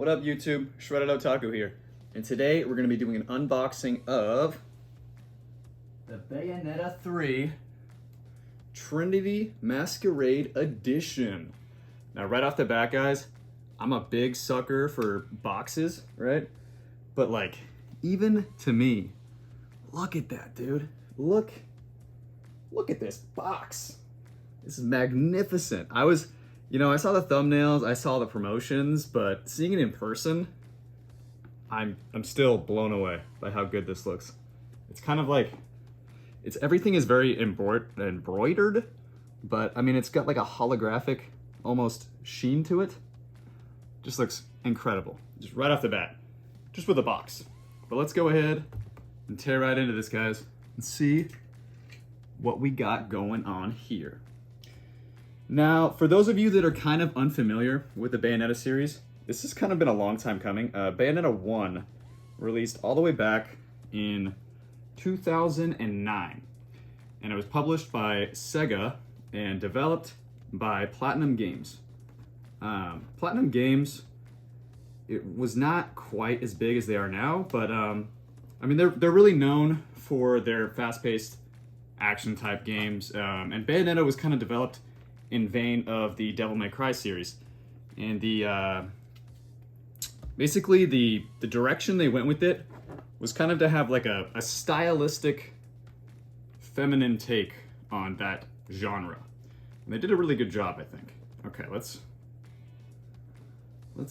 What up YouTube? Shredded Otaku here. And today we're going to be doing an unboxing of the Bayonetta 3 Trinity Masquerade Edition. Now right off the bat guys, I'm a big sucker for boxes, right? But like, even to me, look at that dude. Look at this box. This is magnificent. I saw the thumbnails, I saw the promotions, but seeing it in person, I'm still blown away by how good this looks. It's kind of like, everything is very embroidered, but I mean, it's got like a holographic almost sheen to it. Just looks incredible, just right off the bat, just with a box. But let's go ahead and tear right into this, guys, and see what we got going on here. Now, for those of you that are kind of unfamiliar with the Bayonetta series, this has kind of been a long time coming. Bayonetta 1 released all the way back in 2009, and it was published by Sega and developed by Platinum Games. Platinum Games, it was not quite as big as they are now, but I mean, they're really known for their fast-paced action type games, and Bayonetta was kind of developed in vein of the Devil May Cry series. And basically the direction they went with it was kind of to have like a stylistic feminine take on that genre. And they did a really good job, I think. Okay, let's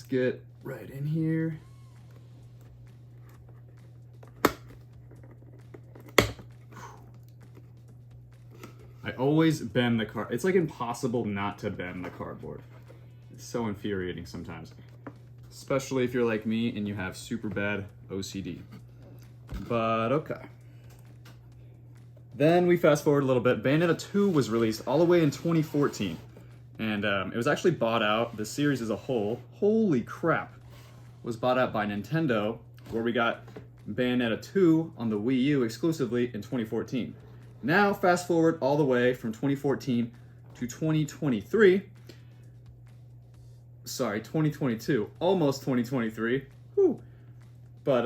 get right in here. I always bend the card. It's like impossible not to bend the cardboard. It's so infuriating sometimes. Especially if you're like me and you have super bad OCD. But okay. Then we fast forward a little bit. Bayonetta 2 was released all the way in 2014. And it was actually bought out, the series as a whole, holy crap, was bought out by Nintendo, where we got Bayonetta 2 on the Wii U exclusively in 2014. Now, fast forward all the way from 2014 to 2023. Sorry, 2022, almost 2023. Whew. But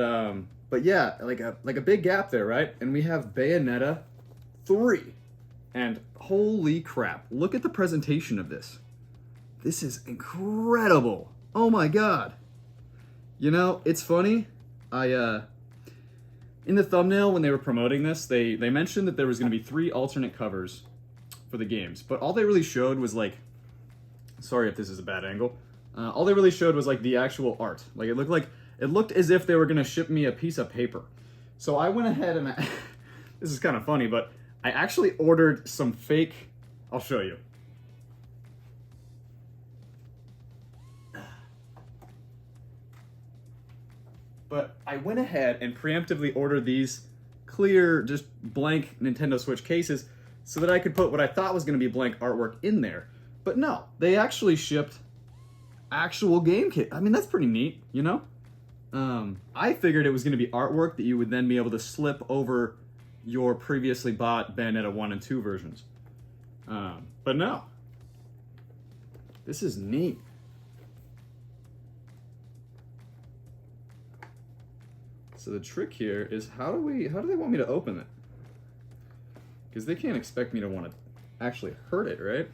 yeah, like a big gap there, right? And we have Bayonetta 3. And holy crap, look at the presentation of this. This is incredible. Oh my god. You know, it's funny. In the thumbnail, when they were promoting this, they mentioned that there was going to be 3 alternate covers for the games, but all they really showed was like, sorry if this is a bad angle, all they really showed was like the actual art. Like it looked as if they were going to ship me a piece of paper. So I went ahead and, this is kind of funny, but I actually ordered some fake, I'll show you. But I went ahead and preemptively ordered these clear, just blank Nintendo Switch cases so that I could put what I thought was going to be blank artwork in there. But no, they actually shipped actual game kit. I mean, that's pretty neat, you know? I figured it was going to be artwork that you would then be able to slip over your previously bought Bayonetta 1 and 2 versions. But no. This is neat. So the trick here is how do they want me to open it? Because they can't expect me to want to actually hurt it, right?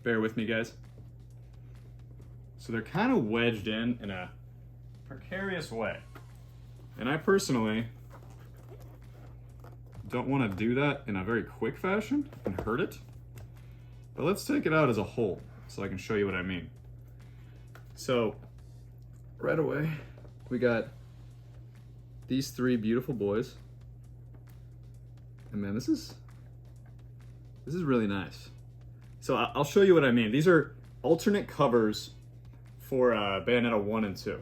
Bear with me, guys. So they're kind of wedged in a precarious way. And I personally don't want to do that in a very quick fashion and hurt it. But let's take it out as a whole so I can show you what I mean. So right away, we got these 3 beautiful boys. And man, this is really nice. So I'll show you what I mean. These are alternate covers for Bayonetta 1 and 2.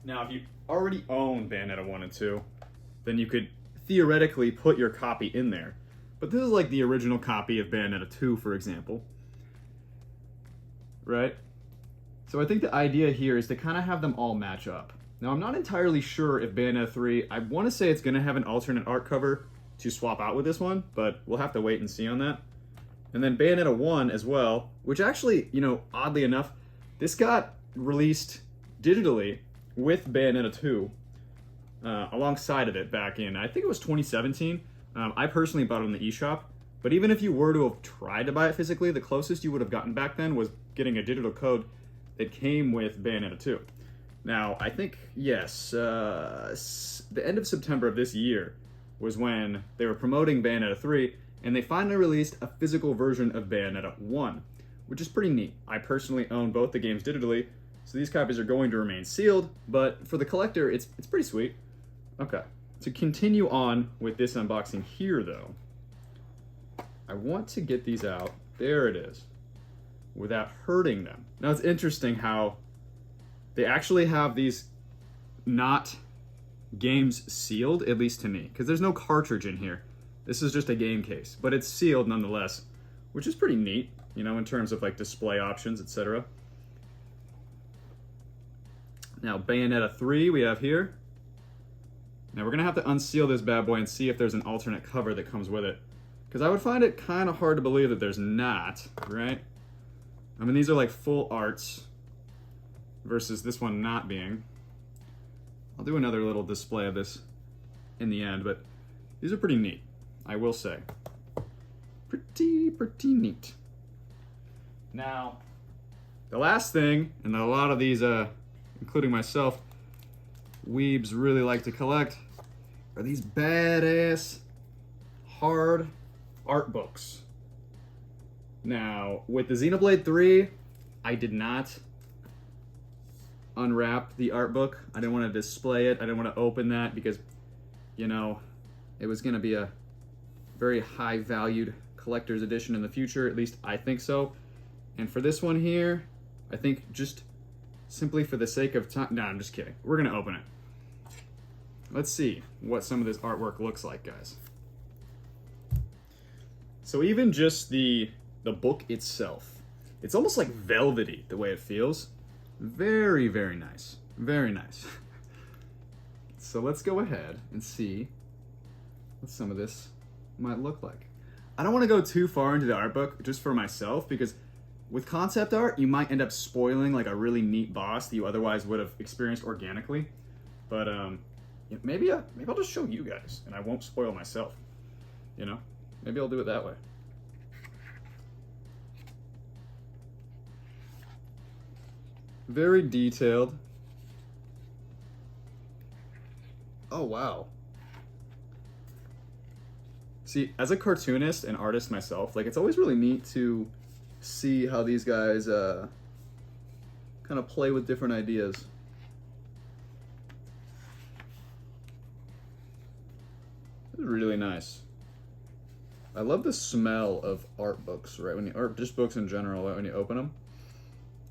Now, if you already own Bayonetta 1 and 2, then you could theoretically put your copy in there. But this is like the original copy of Bayonetta 2, for example. right? So I think the idea here is to kind of have them all match up. Now, I'm not entirely sure if Bayonetta 3, I want to say it's going to have an alternate art cover to swap out with this one, but we'll have to wait and see on that. And then Bayonetta 1 as well, which actually, you know, oddly enough, this got released digitally with Bayonetta 2 alongside of it back in, I think it was 2017. I personally bought it on the eShop, but even if you were to have tried to buy it physically, the closest you would have gotten back then was getting a digital code that came with Bayonetta 2. Now, I think, yes, the end of September of this year was when they were promoting Bayonetta 3, and they finally released a physical version of Bayonetta 1, which is pretty neat. I personally own both the games digitally, so these copies are going to remain sealed, but for the collector, it's pretty sweet. Okay, to continue on with this unboxing here, though, I want to get these out, there it is, without hurting them. Now, it's interesting how they actually have these not games sealed, at least to me, because there's no cartridge in here. This is just a game case, but it's sealed nonetheless, which is pretty neat, you know, in terms of like display options, etc. Now, Bayonetta 3 we have here. Now we're gonna have to unseal this bad boy and see if there's an alternate cover that comes with it, because I would find it kind of hard to believe that there's not, right? I mean, these are like full arts versus this one not being. I'll do another little display of this in the end, but these are pretty neat, I will say. Pretty neat. Now, the last thing, and a lot of these, including myself, weebs really like to collect, are these badass hard art books. Now, with the Xenoblade 3, I did not unwrap the art book. I didn't want to display it. I didn't want to open that because, you know, it was going to be a very high valued collector's edition in the future. At least I think so. And for this one here, I think just simply for the sake of time, no, I'm just kidding. We're going to open it. Let's see what some of this artwork looks like, guys. So even just the book itself, it's almost like velvety the way it feels. Very, very nice. Very nice. So let's go ahead and see what some of this might look like. I don't want to go too far into the art book just for myself, because with concept art, you might end up spoiling like a really neat boss that you otherwise would have experienced organically. But maybe I'll just show you guys and I won't spoil myself. You know, maybe I'll do it that way. Very detailed. Oh, wow. See, as a cartoonist and artist myself, like, it's always really neat to see how these guys kind of play with different ideas. This is really nice. I love the smell of art books, right? Or just books in general, right? When you open them.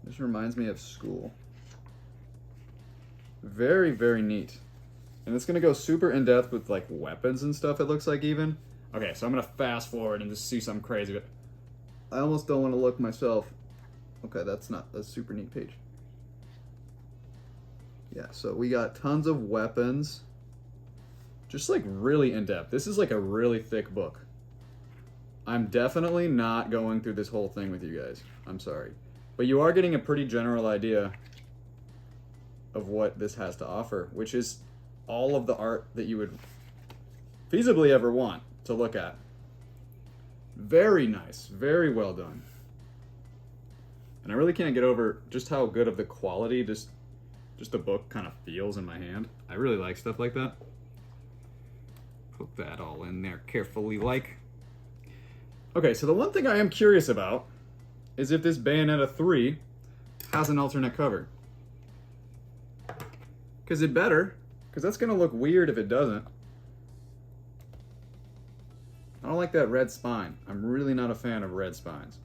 This reminds me of school. Very, very neat. And it's gonna go super in depth with like weapons and stuff, it looks like even. Okay, so I'm gonna fast forward and just see something crazy, but I almost don't wanna look myself. Okay, that's super neat page. Yeah, so we got tons of weapons. Just like really in depth. This is like a really thick book. I'm definitely not going through this whole thing with you guys. I'm sorry. But you are getting a pretty general idea of what this has to offer, which is all of the art that you would feasibly ever want to look at. Very nice, very well done. And I really can't get over just how good of the quality just the book kind of feels in my hand. I really like stuff like that. Put that all in there carefully like. Okay, so the one thing I am curious about is if this Bayonetta 3 has an alternate cover. Because it better, because that's going to look weird if it doesn't. I don't like that red spine. I'm really not a fan of red spines.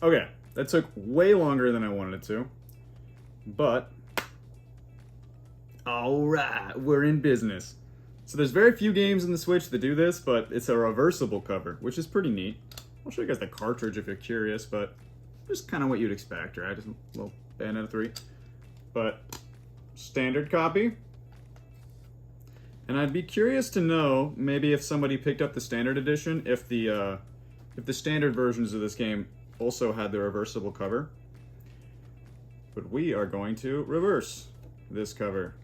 Okay, that took way longer than I wanted it to, but all right, we're in business. So there's very few games in the Switch that do this, but it's a reversible cover, which is pretty neat. I'll show you guys the cartridge if you're curious, but just kind of what you'd expect, right? Just a little Bayonetta 3. But standard copy. And I'd be curious to know, maybe if somebody picked up the standard edition, if the standard versions of this game also had the reversible cover. But we are going to reverse this cover.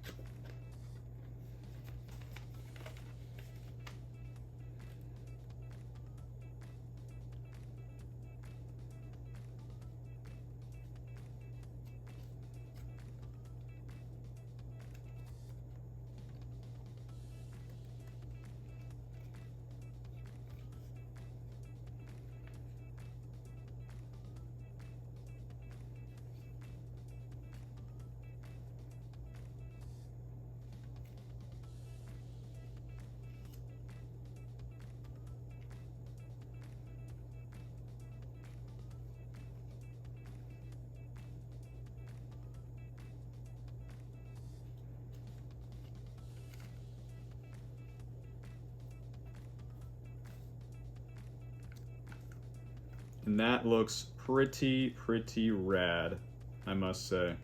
And that looks pretty rad, I must say.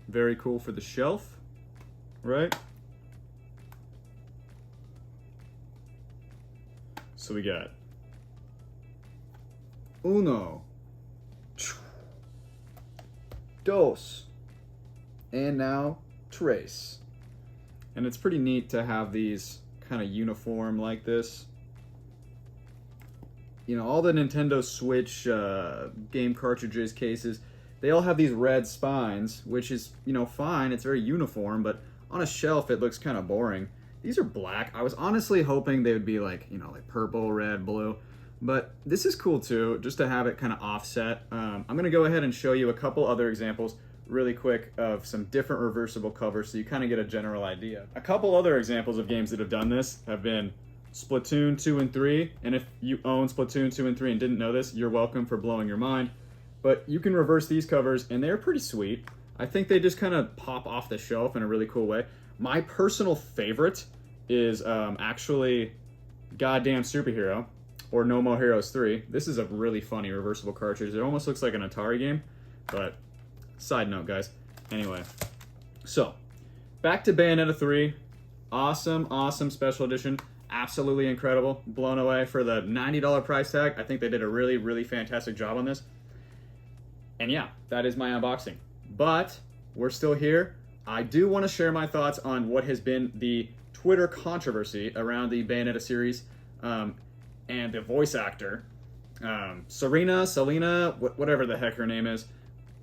Very cool for the shelf, right? So we got uno, dos, and now tres. And it's pretty neat to have these kind of uniform like this. You know, all the Nintendo Switch game cartridges cases, they all have these red spines, which is, you know, fine. It's very uniform, but on a shelf it looks kind of boring. These are black. I was honestly hoping they would be like, you know, like purple, red, blue. But this is cool too, just to have it kind of offset. I'm going to go ahead and show you a couple other examples really quick of some different reversible covers so you kind of get a general idea. A couple other examples of games that have done this have been Splatoon 2 and 3, and if you own Splatoon 2 and 3 and didn't know this, you're welcome for blowing your mind. But you can reverse these covers, and they're pretty sweet. I think they just kind of pop off the shelf in a really cool way. My personal favorite is actually Goddamn Superhero, or No More Heroes 3. This is a really funny reversible cartridge. It almost looks like an Atari game, but side note, guys. Anyway, so back to Bayonetta 3. Awesome special edition. Absolutely incredible. Blown away for the $90 price tag. I think they did a really fantastic job on this. And yeah, that is my unboxing. But we're still here. I do want to share my thoughts on what has been the Twitter controversy around the Bayonetta series and the voice actor, Selena, whatever the heck her name is.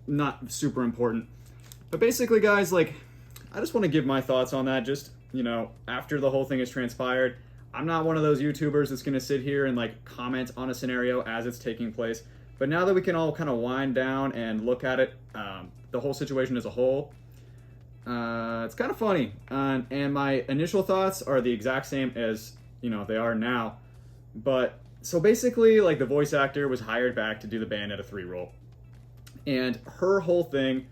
Not super important. But basically, guys, like, I just want to give my thoughts on that. Just, you know, after the whole thing has transpired, I'm not one of those YouTubers that's going to sit here and, like, comment on a scenario as it's taking place. But now that we can all kind of wind down and look at it, the whole situation as a whole, it's kind of funny. And my initial thoughts are the exact same as, you know, they are now. But, so basically, like, the voice actor was hired back to do the Bayonetta 3 role. And her whole thing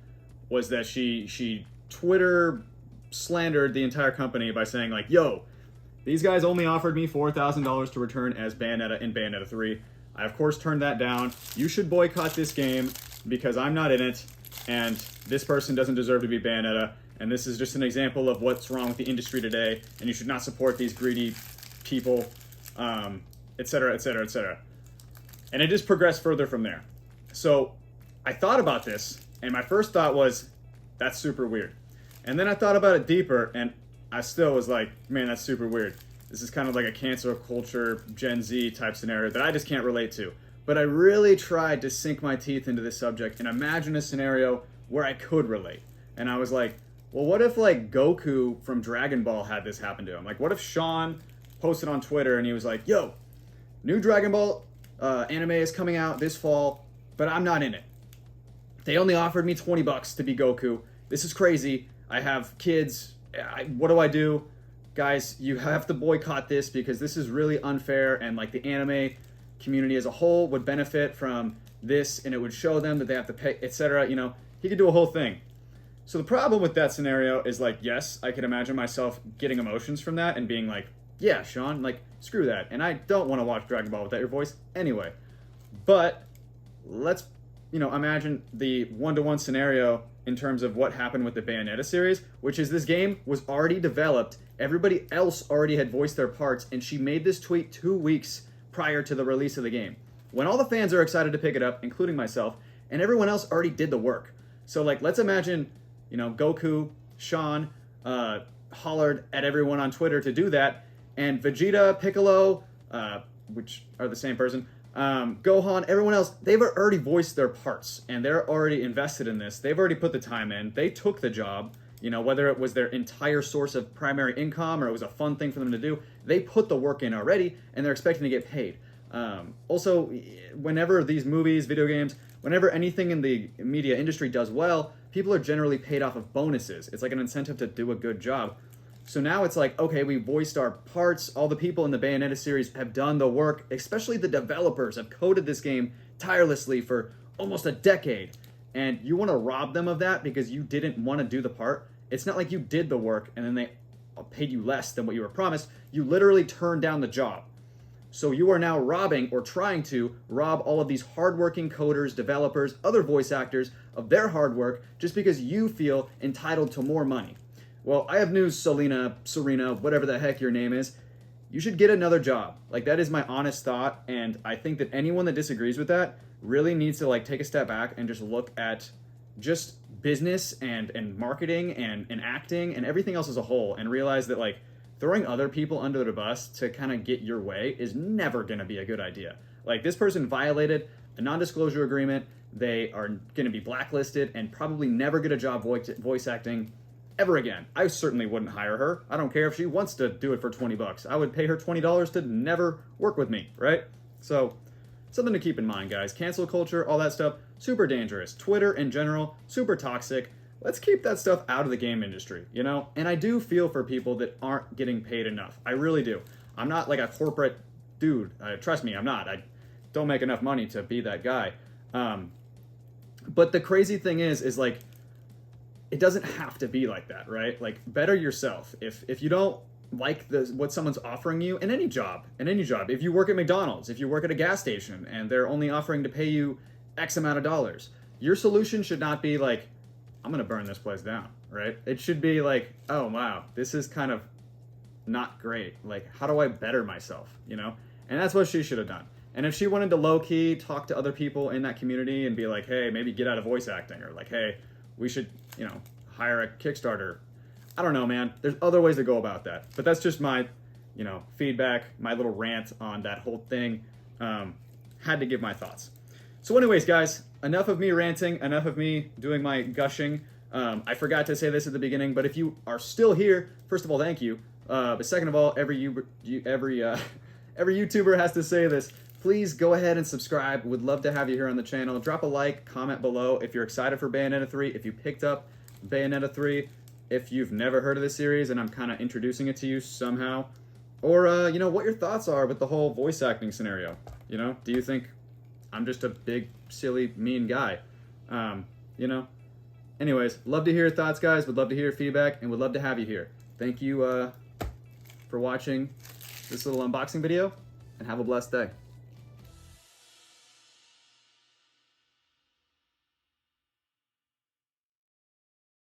was that she Twitter slandered the entire company by saying, like, yo, these guys only offered me $4,000 to return as Bayonetta in Bayonetta 3. I, of course, turned that down. You should boycott this game because I'm not in it, and this person doesn't deserve to be Bayonetta, and this is just an example of what's wrong with the industry today, and you should not support these greedy people, etc., etc., etc. And it just progressed further from there. So I thought about this, and my first thought was, that's super weird. And then I thought about it deeper, and I still was like, man, that's super weird. This is kind of like a cancel culture, Gen Z type scenario that I just can't relate to. But I really tried to sink my teeth into this subject and imagine a scenario where I could relate. And I was like, well, what if, like, Goku from Dragon Ball had this happen to him? Like, what if Sean posted on Twitter and he was like, yo, new Dragon Ball anime is coming out this fall, but I'm not in it. They only offered me $20 to be Goku. This is crazy. I have kids. What do I do? guys, you have to boycott this because this is really unfair, and like the anime community as a whole would benefit from this, and it would show them that they have to pay, etc. You know, he could do a whole thing. So the problem with that scenario is like, yes, I could imagine myself getting emotions from that and being like, yeah, Sean, like, screw that. And I don't want to watch Dragon Ball without your voice anyway. But let's, you know, imagine the one-to-one scenario in terms of what happened with the Bayonetta series, which is this game was already developed. Everybody else already had voiced their parts, and she made this tweet 2 weeks prior to the release of the game, when all the fans are excited to pick it up, including myself, and everyone else already did the work. So, like, let's imagine, you know, Goku, Sean, hollered at everyone on Twitter to do that, and Vegeta, Piccolo, which are the same person, Gohan, everyone else, they've already voiced their parts, and they're already invested in this. They've already put the time in. They took the job, you know, whether it was their entire source of primary income or it was a fun thing for them to do. They put the work in already, and they're expecting to get paid. Also, whenever these movies, video games, whenever anything in the media industry does well, people are generally paid off of bonuses. It's like an incentive to do a good job. So now it's like, okay, we voiced our parts. All the people in the Bayonetta series have done the work, especially the developers have coded this game tirelessly for almost a decade. And you want to rob them of that because you didn't want to do the part. It's not like you did the work and then they paid you less than what you were promised. You literally turned down the job. So you are now robbing or trying to rob all of these hardworking coders, developers, other voice actors of their hard work just because you feel entitled to more money. Well, I have news, Serena, whatever the heck your name is. You should get another job. Like, that is my honest thought, and I think that anyone that disagrees with that really needs to, like, take a step back and just look at just business and marketing and acting and everything else as a whole and realize that, like, throwing other people under the bus to kind of get your way is never going to be a good idea. Like, this person violated a non-disclosure agreement. They are going to be blacklisted and probably never get a job voice acting ever again. I certainly wouldn't hire her. I don't care if she wants to do it for $20. I would pay her $20 to never work with me, right? So, something to keep in mind, guys. Cancel culture, all that stuff, super dangerous. Twitter in general, super toxic. Let's keep that stuff out of the game industry, you know? And I do feel for people that aren't getting paid enough. I really do. I'm not like a corporate dude. Trust me, I'm not. I don't make enough money to be that guy. But the crazy thing is like, it doesn't have to be like that, right? Like, better yourself. If you don't like what someone's offering you in any job, if you work at McDonald's, if you work at a gas station and they're only offering to pay you X amount of dollars, your solution should not be like, I'm gonna burn this place down, right? It should be like, oh wow, this is kind of not great. Like, how do I better myself, you know? And that's what she should have done. And if she wanted to low-key talk to other people in that community and be like, hey, maybe get out of voice acting, or like, hey, we should, you know, hire a Kickstarter. I don't know, man. There's other ways to go about that. But that's just my, you know, feedback, my little rant on that whole thing. Had to give my thoughts. So anyways, guys, enough of me ranting, enough of me doing my gushing. I forgot to say this at the beginning, but if you are still here, first of all, thank you. But second of all, every YouTuber has to say this. Please go ahead and subscribe. Would love to have you here on the channel. Drop a like, comment below if you're excited for Bayonetta 3, if you picked up Bayonetta 3, if you've never heard of this series and I'm kind of introducing it to you somehow, or, you know, what your thoughts are with the whole voice acting scenario. You know, do you think I'm just a big, silly, mean guy? You know? Anyways, love to hear your thoughts, guys. Would love to hear your feedback and would love to have you here. Thank you for watching this little unboxing video and have a blessed day.